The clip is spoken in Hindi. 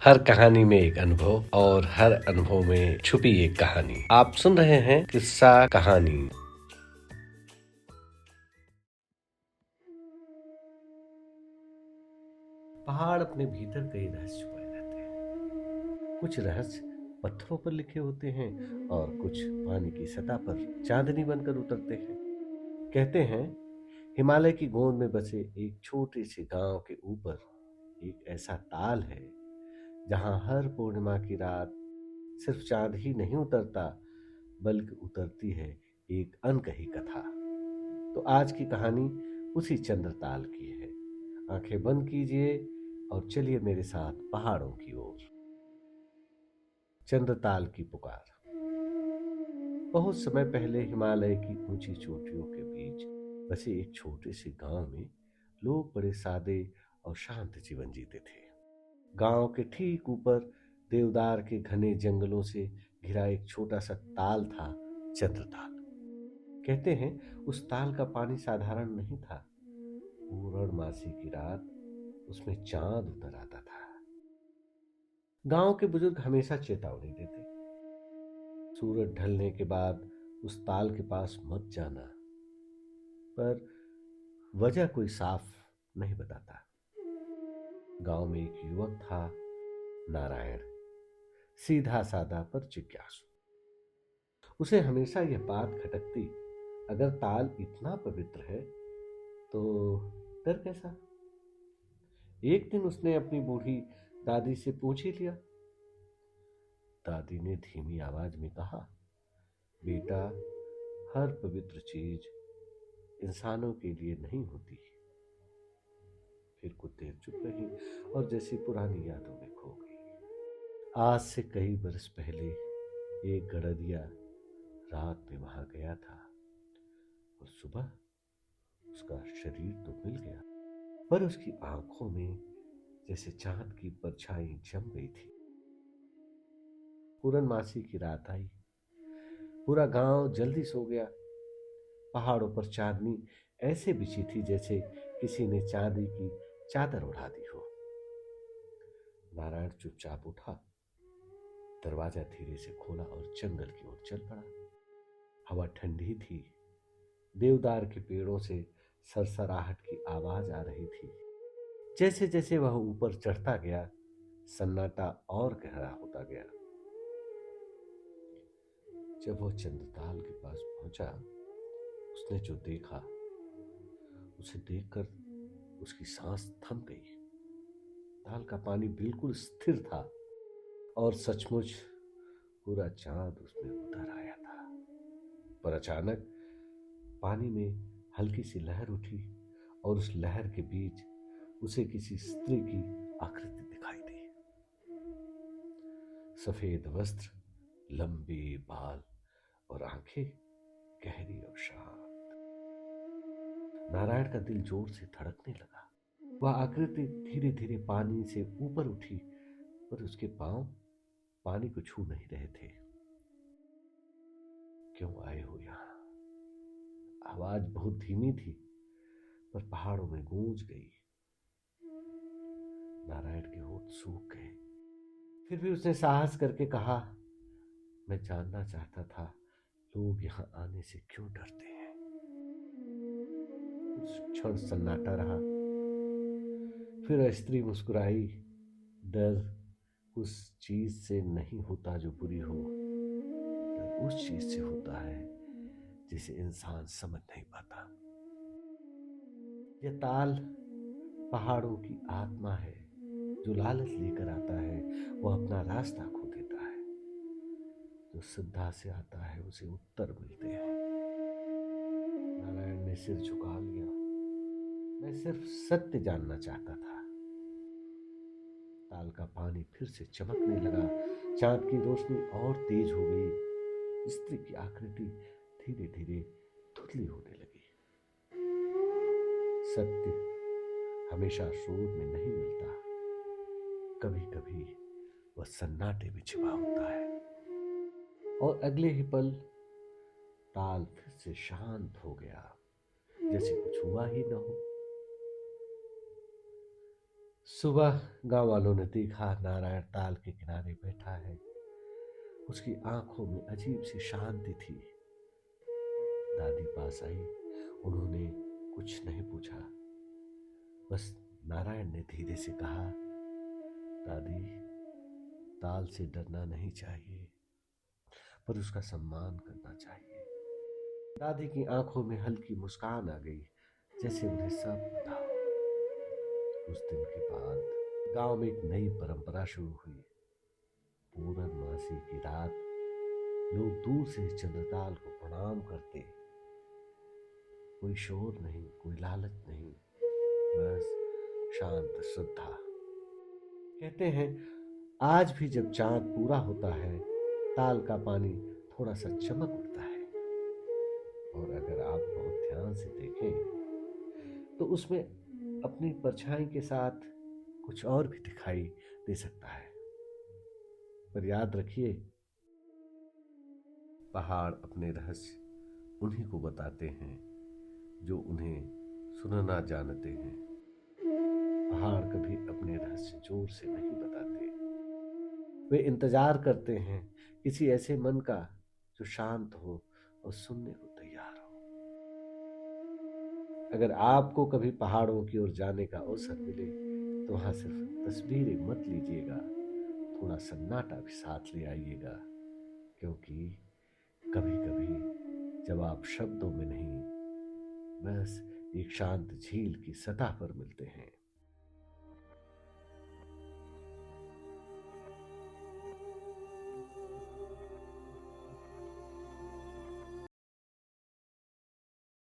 हर कहानी में एक अनुभव और हर अनुभव में छुपी एक कहानी। आप सुन रहे हैं किस्सा कहानी। पहाड़ अपने भीतर कई रहस्य छुपाए रहते हैं। कुछ रहस्य पत्थरों पर लिखे होते हैं और कुछ पानी की सतह पर चांदनी बनकर उतरते हैं। कहते हैं हिमालय की गोंद में बसे एक छोटे से गांव के ऊपर एक ऐसा ताल है जहां हर पूर्णिमा की रात सिर्फ चांद ही नहीं उतरता बल्कि उतरती है एक अनकही कथा। तो आज की कहानी उसी चंद्रताल की है। आंखें बंद कीजिए और चलिए मेरे साथ पहाड़ों की ओर। चंद्रताल की पुकार। बहुत समय पहले हिमालय की ऊंची चोटियों के बीच बसे एक छोटे से गांव में लोग बड़े सादे और शांत जीवन जीते थे। गांव के ठीक ऊपर देवदार के घने जंगलों से घिरा एक छोटा सा ताल था, चंद्रताल। कहते हैं उस ताल का पानी साधारण नहीं था। पूर्णमासी की रात उसमें चांद उतर आता था। गांव के बुजुर्ग हमेशा चेतावनी देते, सूरज ढलने के बाद उस ताल के पास मत जाना, पर वजह कोई साफ नहीं बताता। गांव में एक युवक था, नारायण, सीधा साधा पर जिज्ञासु। उसे हमेशा यह बात खटकती, अगर ताल इतना पवित्र है तो डर कैसा। एक दिन उसने अपनी बूढ़ी दादी से पूछ ही लिया। दादी ने धीमी आवाज में कहा, बेटा, हर पवित्र चीज इंसानों के लिए नहीं होती। फिर कुछ देर चुप रही और जैसी पुरानी यादों में खो गई। आज से कई बरस पहले एक गडरिया रात में वहां गया था और सुबह उसका शरीर तो मिल गया, पर उसकी आंखों में जैसे चांद की परछाई जम गई थी। पूरनमासी की रात आई। पूरा गांव जल्दी सो गया। पहाड़ों पर चांदनी ऐसे बिछी थी जैसे किसी ने चांदी की चादर उड़ा दी हो। नारायण चुपचाप उठा, दरवाजा धीरे से खोला और जंगल की ओर चल पड़ा। हवा ठंडी थी। देवदार के पेड़ों से सरसराहट की आवाज आ रही थी। जैसे जैसे वह ऊपर चढ़ता गया, सन्नाटा और गहरा होता गया। जब वह चंद्रताल के पास पहुंचा, उसने जो देखा, उसे देखकर उसकी सांस थम गई। ताल का पानी बिल्कुल स्थिर था और सचमुच पूरा चांद उसमें उतर आया था। पर अचानक पानी में हल्की सी लहर उठी और उस लहर के बीच उसे किसी स्त्री की आकृति दिखाई दी। सफेद वस्त्र, लंबे बाल और आंखें गहरी और शांत। नारायण का दिल जोर से धड़कने लगा। वह आकृति धीरे धीरे पानी से ऊपर उठी, पर उसके पांव पानी को छू नहीं रहे थे। क्यों आए हो यहां? आवाज बहुत धीमी थी, पर पहाड़ों में गूंज गई। नारायण के होठ सूख गए। फिर भी उसने साहस करके कहा, मैं जानना चाहता था लोग यहां आने से क्यों डरते हैं। कुछ क्षण सन्नाटा रहा। फिर स्त्री मुस्कुराई। डर उस चीज से नहीं होता जो बुरी हो, डर उस चीज से होता है जिसे इंसान समझ नहीं पाता। यह ताल पहाड़ों की आत्मा है। जो लालच लेकर आता है वो अपना रास्ता खो देता है। जो श्रद्धा से आता है उसे उत्तर मिलते हैं। नारायण ने सिर झुका लिया। मैं सिर्फ सत्य जानना चाहता था। ताल का पानी फिर से चमकने लगा। चांद की रोशनी और तेज हो गई। स्त्री की आकृति धीरे धीरे धुंधली होने लगी। सत्य हमेशा शोर में नहीं मिलता, कभी कभी वह सन्नाटे में छिपा होता है। और अगले ही पल ताल फिर से शांत हो गया, जैसे कुछ हुआ ही न हो। सुबह गांव वालों ने देखा नारायण ताल के किनारे बैठा है। उसकी आंखों में अजीब सी शांति थी। दादी पास आई। उन्होंने कुछ नहीं पूछा। बस नारायण ने धीरे से कहा, दादी, ताल से डरना नहीं चाहिए, पर उसका सम्मान करना चाहिए। दादी की आंखों में हल्की मुस्कान आ गई, जैसे उन्हें सब पता हो। उस दिन के बाद गांव में एक नई परंपरा शुरू हुई। पूर्णमासी की रात लोग दूर से चंद्रताल को प्रणाम करते। कोई शोर नहीं, कोई लालच नहीं, बस शांत श्रद्धा। कहते हैं आज भी जब चांद पूरा होता है, ताल का पानी थोड़ा सा चमक उठता है। और अगर आप बहुत ध्यान से देखें तो उसमें अपनी परछाई के साथ कुछ और भी दिखाई दे सकता है। पर याद रखिए, पहाड़ अपने रहस्य उन्हीं को बताते हैं जो उन्हें सुनना जानते हैं। पहाड़ कभी अपने रहस्य जोर से नहीं बताते। वे इंतजार करते हैं किसी ऐसे मन का जो शांत हो और सुनने को तैयार हो। अगर आपको कभी पहाड़ों की ओर जाने का अवसर मिले तो वहां सिर्फ तस्वीरें मत लीजिएगा, थोड़ा सन्नाटा भी साथ ले आइएगा। क्योंकि कभी कभी जब आप शब्दों में नहीं, बस एक शांत झील की सतह पर मिलते हैं,